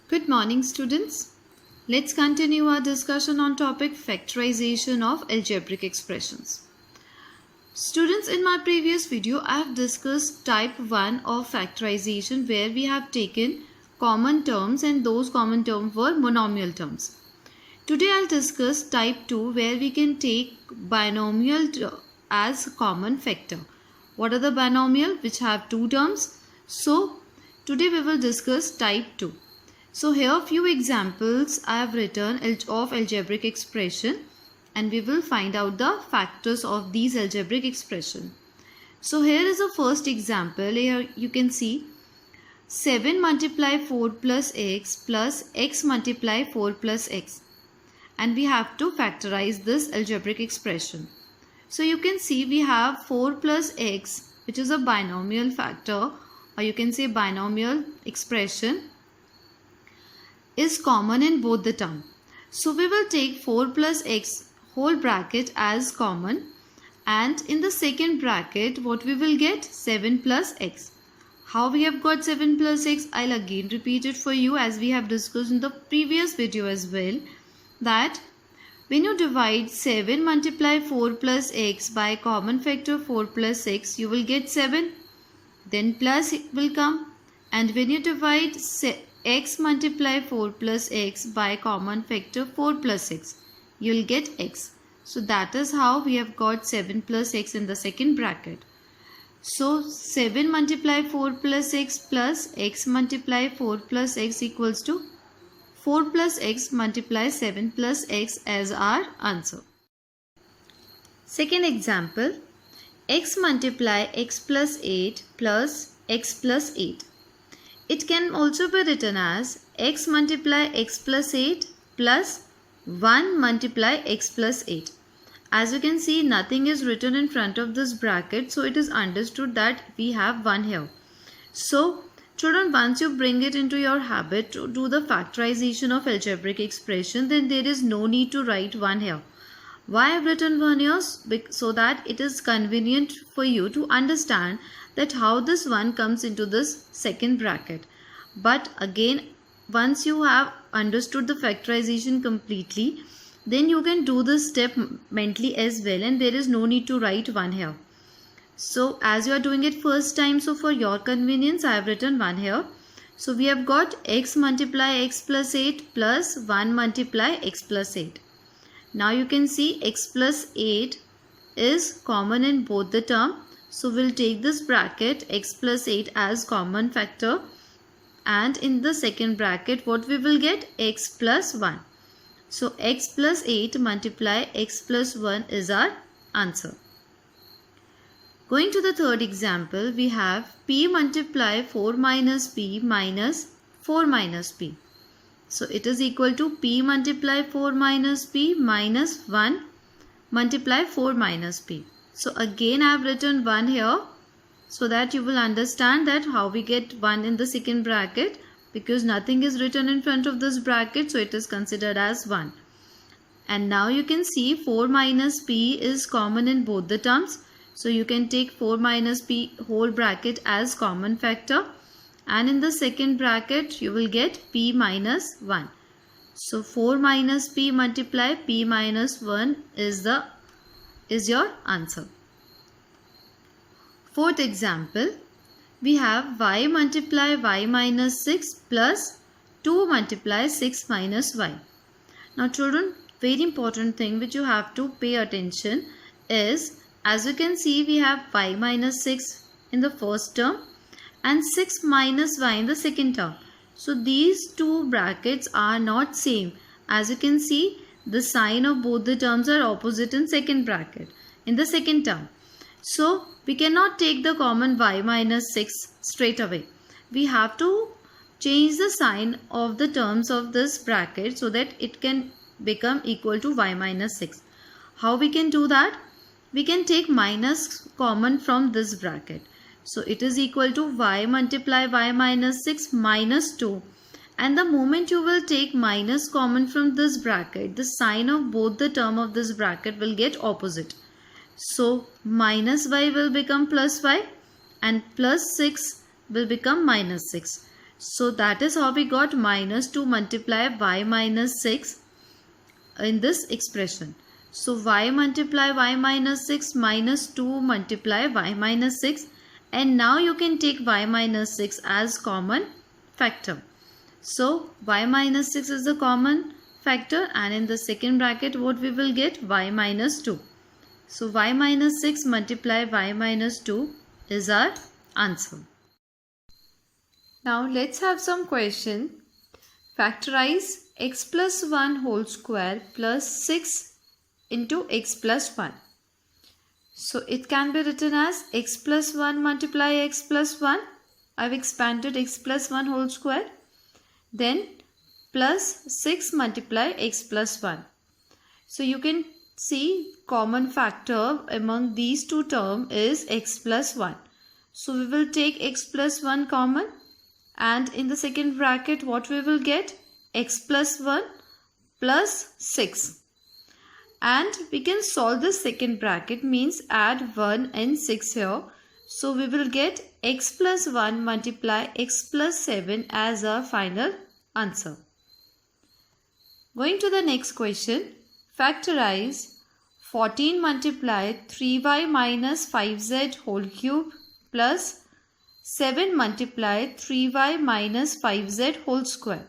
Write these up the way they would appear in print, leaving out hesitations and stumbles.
Good morning, students. Let's continue our discussion on topic factorization of algebraic expressions. Students, in my previous video, I have discussed type 1 of factorization where we have taken common terms and those common terms were monomial terms. Today I'll discuss type 2 where we can take binomial as common factor. What are the binomial which have two terms? So today we will discuss type 2. So here a few examples I have written of algebraic expression and we will find out the factors of these algebraic expression. So here is a first example. Here you can see 7 multiply 4 plus x multiply 4 plus x. And we have to factorize this algebraic expression. So you can see we have 4 plus x, which is a binomial factor, or you can say binomial expression, is common in both the term. So we will take 4 plus x whole bracket as common, and in the second bracket what we will get 7 plus x. How we have got 7 plus x? I'll again repeat it for you as we have discussed in the previous video as well, that when you divide 7 multiply 4 plus x by common factor 4 plus x, you will get 7, then plus will come, and when you divide x multiply 4 plus x by common factor 4 plus x, you will get x. So that is how we have got 7 plus x in the second bracket. So 7 multiply 4 plus x multiply 4 plus x equals to 4 plus x multiply 7 plus x as our answer. Second example, x multiply x plus 8 plus x plus 8. It can also be written as x multiply x plus 8 plus 1 multiply x plus 8. As you can see, nothing is written in front of this bracket, so it is understood that we have 1 here. So children, once you bring it into your habit to do the factorization of algebraic expression, then there is no need to write 1 here. Why I have written 1 here? So that it is convenient for you to understand that how this 1 comes into this second bracket. But again, once you have understood the factorization completely, then you can do this step mentally as well, and there is no need to write 1 here. So as you are doing it first time, so for your convenience I have written 1 here. So we have got x multiply x plus 8 plus 1 multiply x plus 8. Now you can see x plus 8 is common in both the term. So we'll take this bracket x plus 8 as common factor, and in the second bracket what we will get? X plus 1. So x plus 8 multiply x plus 1 is our answer. Going to the third example, we have p multiply 4 minus p minus 4 minus p. So it is equal to p multiply 4 minus p minus 1 multiply 4 minus p. So again I have written 1 here so that you will understand that how we get 1 in the second bracket, because nothing is written in front of this bracket, so it is considered as 1. And now you can see 4 minus p is common in both the terms. So you can take 4 minus p whole bracket as common factor, and in the second bracket you will get p minus 1. So 4 minus p multiply p minus 1 is your answer. Fourth example, we have y multiply y minus 6 plus 2 multiply 6 minus y. Now children, very important thing which you have to pay attention is, as you can see, we have y minus 6 in the first term and 6 minus y in the second term. So these two brackets are not same. As you can see, the sign of both the terms are opposite in second bracket, in the second term. So we cannot take the common y minus 6 straight away. We have to change the sign of the terms of this bracket so that it can become equal to y minus 6. How we can do that? We can take minus common from this bracket. So it is equal to y multiply y minus 6 minus 2. And the moment you will take minus common from this bracket, the sign of both the term of this bracket will get opposite. So minus y will become plus y and plus 6 will become minus 6. So that is how we got minus 2 multiply y minus 6 in this expression. So y multiply y minus 6 minus 2 multiply y minus 6, and now you can take y minus 6 as common factor. So y minus 6 is the common factor, and in the second bracket what we will get? Y minus 2. So y minus 6 multiply y minus 2 is our answer. Now let's have some question. Factorize x plus 1 whole square plus 6 into x plus 1. So it can be written as x plus 1 multiply x plus 1. I've expanded x plus 1 whole square. Then plus 6 multiply x plus 1. So you can see common factor among these two terms is x plus 1. So we will take x plus 1 common, and in the second bracket what we will get? X plus 1 plus 6. And we can solve the second bracket, means add 1 and 6 here. So we will get x plus 1 multiply x plus 7 as our final answer. Going to the next question. Factorize 14 multiply 3y minus 5z whole cube plus 7 multiply 3y minus 5z whole square.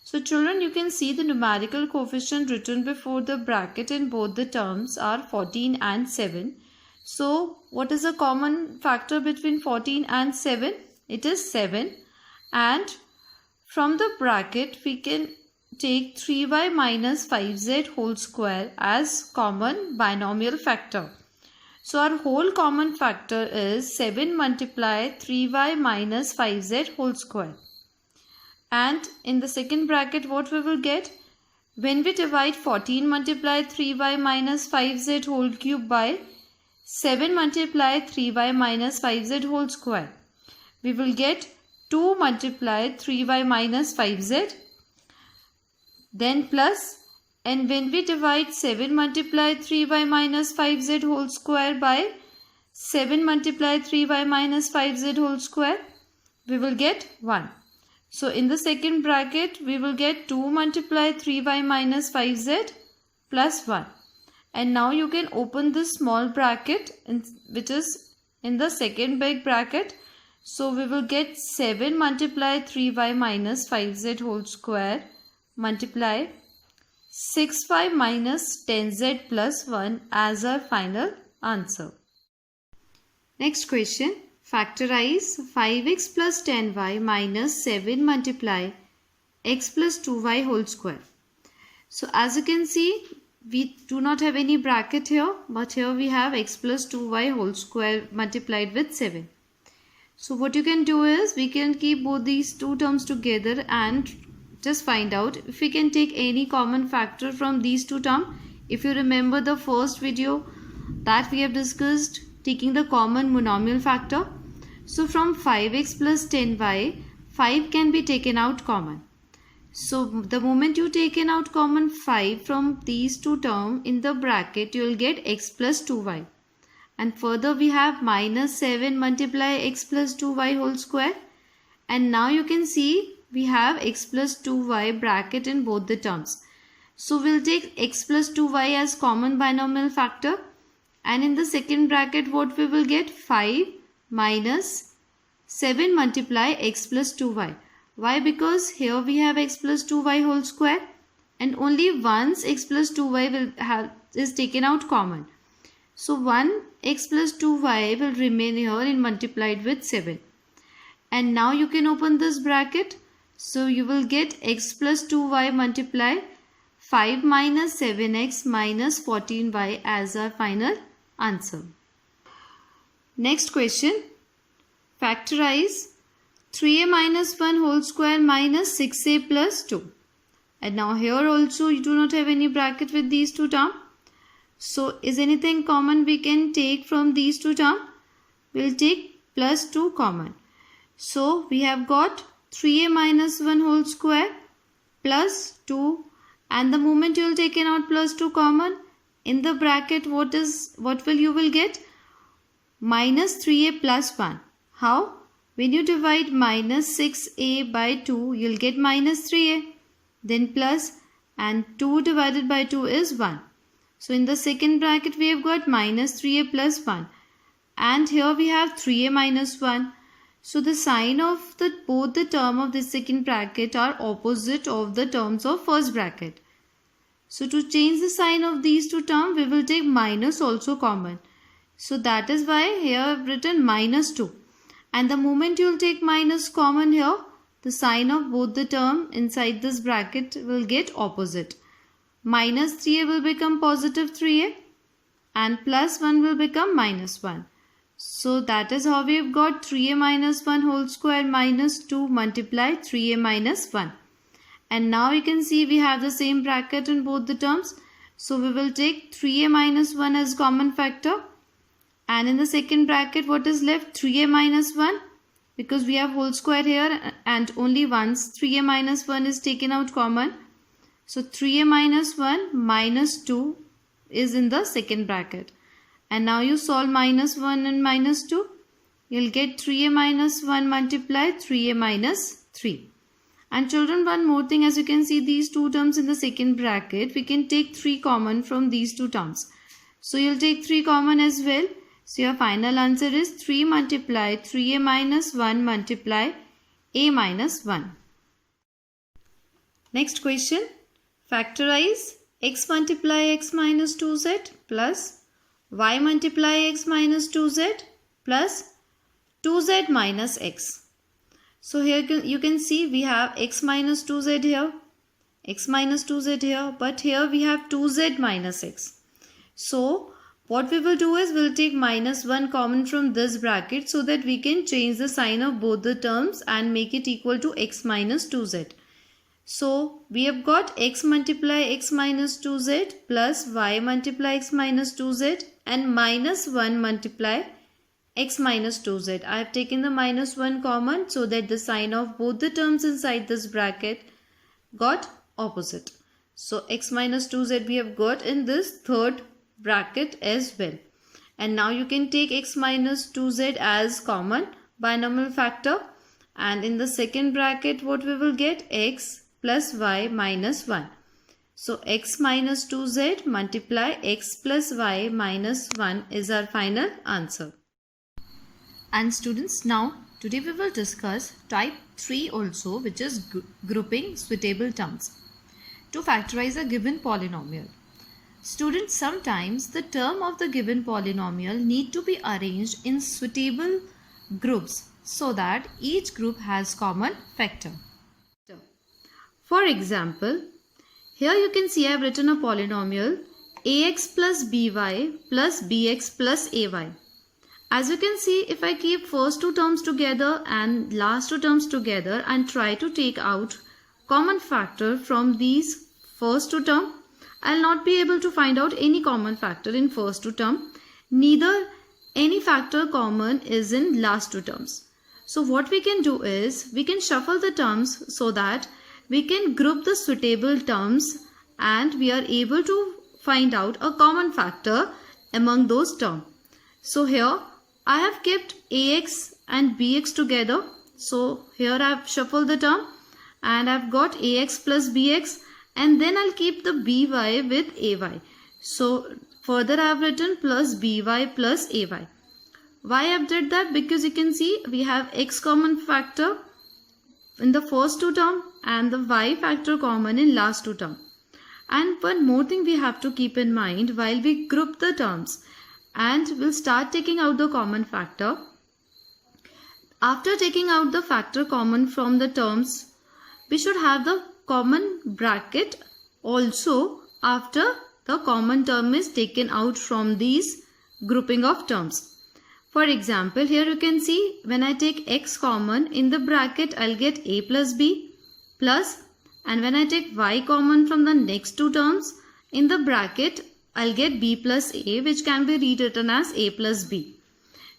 So children, you can see the numerical coefficient written before the bracket in both the terms are 14 and 7. So what is the common factor between 14 and 7? It is 7. And from the bracket we can take 3y minus 5z whole square as common binomial factor. So our whole common factor is 7 multiply 3y minus 5z whole square. And in the second bracket what we will get? When we divide 14 multiply 3y minus 5z whole cube by 7 multiply 3y minus 5z whole square, we will get 2 multiply 3y minus 5z, then plus, and when we divide 7 multiply 3y minus 5z whole square by 7 multiply 3y minus 5z whole square, we will get 1. So in the second bracket we will get 2 multiply 3y minus 5z plus 1. And now you can open this small bracket which is in the second big bracket. So we will get 7 multiply 3y minus 5z whole square multiply 6y minus 10z plus 1 as our final answer. Next question. Factorize 5x plus 10y minus 7 multiply x plus 2y whole square. So as you can see, we do not have any bracket here, but here we have x plus 2y whole square multiplied with 7. So what you can do is, we can keep both these two terms together and just find out if we can take any common factor from these two terms. If you remember the first video that we have discussed, taking the common monomial factor. So from 5x plus 10y, 5 can be taken out common. So the moment you taken out common 5 from these two terms in the bracket, you will get x plus 2y. And further we have minus 7 multiply x plus 2y whole square. And now you can see we have x plus 2y bracket in both the terms. So we'll take x plus 2y as common binomial factor. And in the second bracket what we will get? 5 minus 7 multiply x plus 2y. Why? Because here we have x plus 2y whole square, and only once x plus 2y is taken out common. So 1 x plus 2y will remain here and multiplied with 7. And now you can open this bracket. So you will get x plus 2y multiply 5 minus 7x minus 14y as our final answer. Next question. Factorize 3a minus 1 whole square minus 6a plus 2. And now here also you do not have any bracket with these two terms. So is anything common we can take from these two terms? We will take plus 2 common. So we have got 3a minus 1 whole square plus 2, and the moment you will take out plus 2 common, in the bracket what will you get? Minus 3a plus 1. How? When you divide minus 6a by 2, you'll get minus 3a. Then plus, and 2 divided by 2 is 1. So in the second bracket we have got minus 3a plus 1. And here we have 3a minus 1. So the sign of both the term of the second bracket are opposite of the terms of first bracket. So to change the sign of these two terms, we will take minus also common. So that is why here I have written minus 2. And the moment you will take minus common here, the sign of both the term inside this bracket will get opposite. Minus 3a will become positive 3a and plus 1 will become minus 1. So that is how we have got 3a minus 1 whole square minus 2 multiply 3a minus 1. And now you can see we have the same bracket in both the terms. So we will take 3a minus 1 as common factor. And in the second bracket what is left? 3a minus 1. Because we have whole square here and only once 3a minus 1 is taken out common. So 3a minus 1 minus 2 is in the second bracket. And now you solve minus 1 and minus 2. You'll get 3a minus 1 multiply 3a minus 3. And children, one more thing, as you can see these two terms in the second bracket, we can take 3 common from these two terms. So you'll take 3 common as well. So your final answer is 3 multiply 3a minus 1 multiply a minus 1. Next question. Factorize x multiply x minus 2z plus y multiply x minus 2z plus 2z minus x. So here you can see we have x minus 2z here, x minus 2z here, but here we have 2z minus x. So what we will do is we'll take minus 1 common from this bracket so that we can change the sign of both the terms and make it equal to x minus 2z. So we have got x multiply x minus 2z plus y multiply x minus 2z and minus 1 multiply x minus 2z. I have taken the minus 1 common so that the sign of both the terms inside this bracket got opposite. So x minus 2z we have got in this third bracket as well. And now you can take x minus 2z as common binomial factor. And in the second bracket what we will get? X plus y minus 1. So x minus 2z multiply x plus y minus 1 is our final answer. And students, now today we will discuss type 3 also, which is grouping suitable terms to factorize a given polynomial. Students, sometimes the term of the given polynomial need to be arranged in suitable groups so that each group has common factor. For example, here you can see I have written a polynomial ax plus by plus bx plus ay. As you can see, if I keep first two terms together and last two terms together and try to take out common factor from these first two terms, I'll not be able to find out any common factor in first two terms. Neither any factor common is in last two terms. So what we can do is we can shuffle the terms so that we can group the suitable terms and we are able to find out a common factor among those terms. So here I have kept ax and bx together. So here I have shuffled the term and I've got ax plus bx, and then I'll keep the by with ay. So further I have written plus by plus ay. Why I have did that? Because you can see we have x common factor in the first two term and the y factor common in last two term. And one more thing we have to keep in mind while we group the terms and we'll start taking out the common factor. After taking out the factor common from the terms, we should have the common bracket also after the common term is taken out from these grouping of terms. For example, here you can see when I take x common in the bracket, I'll get a plus b plus, and when I take y common from the next two terms in the bracket, I'll get b plus a, which can be rewritten as a plus b.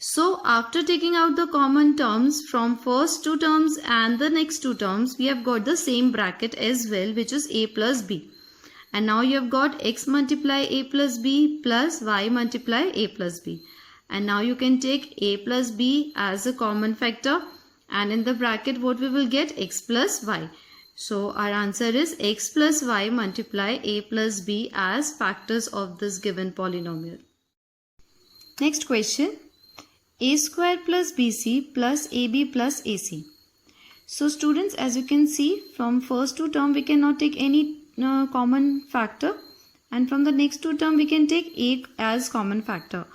So after taking out the common terms from first two terms and the next two terms, we have got the same bracket as well, which is a plus b. And now you have got x multiply a plus b plus y multiply a plus b. And now you can take a plus b as a common factor and in the bracket what we will get? X plus y. So our answer is x plus y multiply a plus b as factors of this given polynomial. Next question. A square plus bc plus ab plus ac. So students, as you can see, from first two term we cannot take any common factor, and from the next two term we can take a as common factor.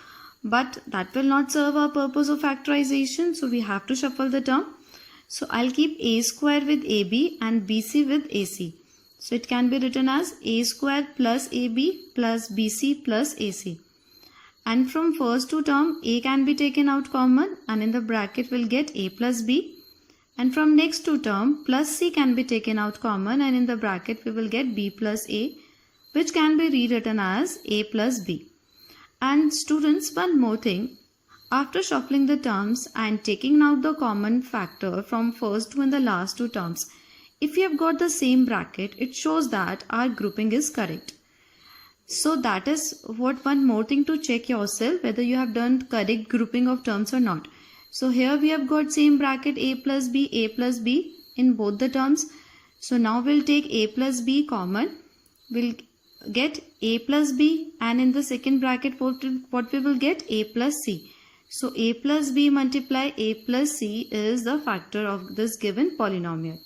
But that will not serve our purpose of factorization, so we have to shuffle the term. So I'll keep a square with ab and bc with ac. So it can be written as a square plus ab plus bc plus ac. And from first two term a can be taken out common, and in the bracket we'll get a plus b. And from next two term plus c can be taken out common, and in the bracket we will get b plus a, which can be rewritten as a plus b. And students, one more thing. After shuffling the terms and taking out the common factor from first two and the last two terms, if you have got the same bracket, it shows that our grouping is correct. So that is what one more thing to check yourself, whether you have done correct grouping of terms or not. So here we have got same bracket a plus b in both the terms. So now we'll take a plus b common. We'll get a plus b, and in the second bracket what we will get? A plus c. So a plus b multiply a plus c is the factor of this given polynomial.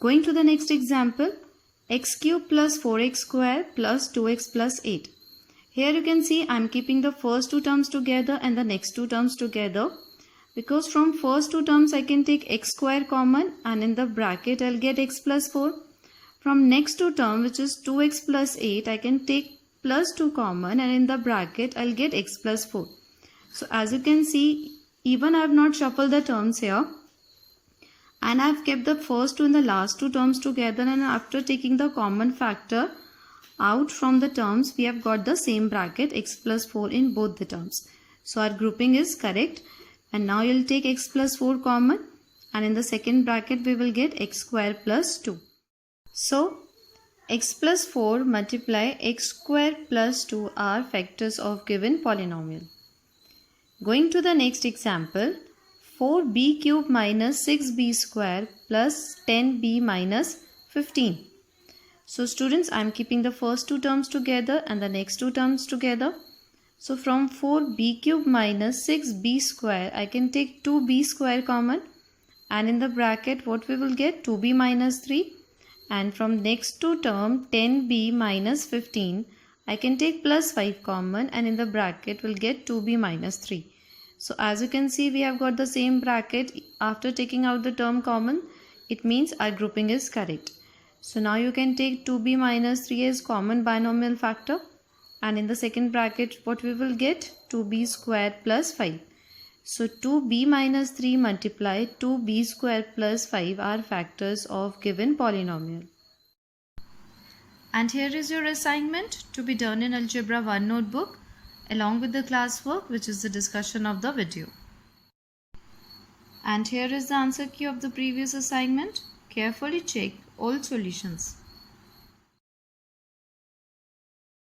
Going to the next example, x cube plus 4x square plus 2x plus 8. Here you can see I am keeping the first two terms together and the next two terms together, because from first two terms I can take x square common, and in the bracket I'll get x plus 4. From next two term, which is 2x plus 8, I can take plus 2 common, and in the bracket I'll get x plus 4. So as you can see, even I have not shuffled the terms here, and I have kept the first two and the last two terms together, and after taking the common factor out from the terms, we have got the same bracket x plus 4 in both the terms. So our grouping is correct, and now you'll take x plus 4 common, and in the second bracket we will get x square plus 2. So x plus 4 multiply x square plus 2 are factors of given polynomial. Going to the next example, 4b cube minus 6b square plus 10b minus 15. So students, I am keeping the first two terms together and the next two terms together. So from 4b cube minus 6b square, I can take 2b square common, and in the bracket what we will get? 2b minus 3. And from next two term 10b minus 15, I can take plus 5 common, and in the bracket we'll get 2b minus 3. So as you can see, we have got the same bracket after taking out the term common. It means our grouping is correct. So now you can take 2b minus 3 as common binomial factor, and in the second bracket what we will get? 2b square plus 5. So 2b minus 3 multiply 2b square plus 5 are factors of given polynomial. And here is your assignment to be done in Algebra 1 notebook, along with the classwork, which is the discussion of the video. And here is the answer key of the previous assignment. Carefully check all solutions.